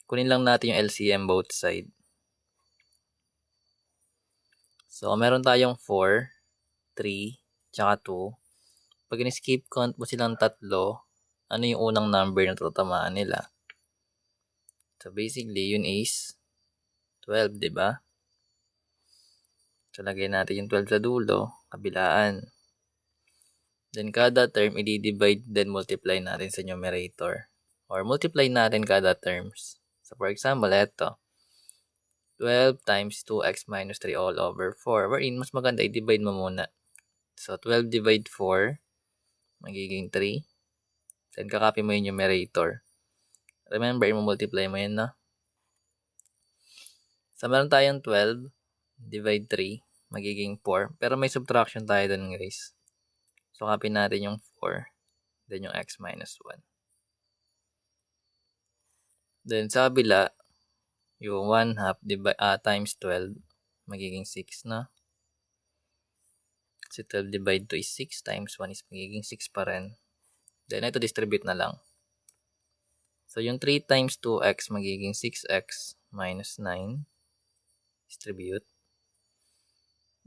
kunin lang natin yung LCM both side. So, meron tayong 4, 3, tsaka 2. Pag in-skip count mo silang tatlo, ano yung unang number na tatamaan nila? So, basically, yun is 12, di ba? So, lagay natin yung 12 sa dulo, kabilaan. Then, kada term, i-divide, then multiply natin sa numerator. Or multiply natin kada terms. So, for example, eto. 12 times 2x minus 3 all over 4. Wherein, mas maganda, i-divide mo muna. So, 12 divide 4, magiging 3. Then, kakopy mo yung numerator. Remember, i-multiply mo yun, no? So, meron tayong 12 divide 3, magiging 4. Pero may subtraction tayo dun, guys. So, copy natin yung 4. Then, yung x minus 1. Then, sa kabila, yung 1 half times 12, magiging 6 na. Kasi 12 divide 2 is 6 times 1 is magiging 6 pa rin. Then, ito distribute na lang. So, yung 3 times 2x magiging 6x minus 9. Distribute.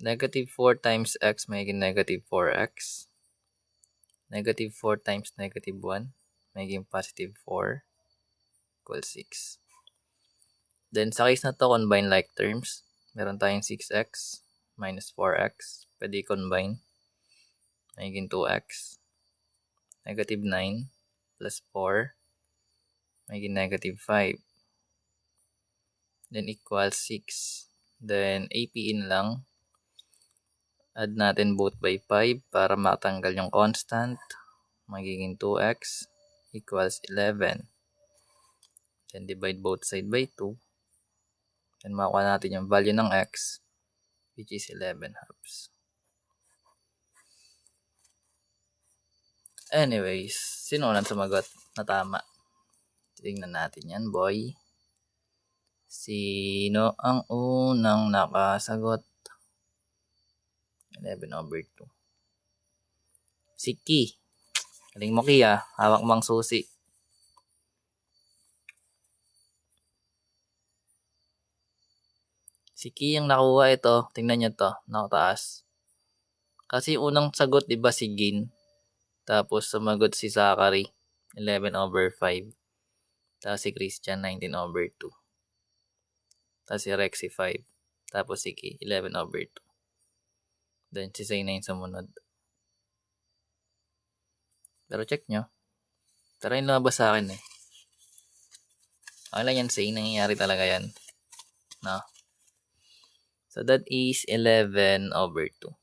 Negative 4 times x magiging negative 4x. Negative 4 times negative 1 magiging positive 4 equals 6. Then, sa case na to, combine like terms. Meron tayong 6x minus 4x. Pwede i-combine. Magiging 2x. Negative 9 plus 4. Magiging negative 5. Then, equals 6. Then, AP-in lang. Add natin both by 5 para matanggal yung constant. Magiging 2x equals 11. Then, divide both side by 2. Then, makuha natin yung value ng x, which is 11 halves. Anyways, sino unang sumagot na tama? Tingnan natin yan, boy. Sino ang unang nakasagot? 11 over 2. Si Ki. Galing mo, Ki, ah. Hawak mang susi. Si Ki yung nakuha ito. Tingnan nyo to. Nakataas. Kasi unang sagot, diba, si Gin. Tapos sumagot si Zachary. 11 over 5. Tapos si Christian, 19 over 2. Tapos si Rexy, 5. Tapos si Ki, 11 over 2. Then si Zayna yung sumunod. Pero check nyo. Tara yung lumabas sa akin eh. Okay lang yan, Zay. Nangyayari talaga yan. No? So that is 11 over 2.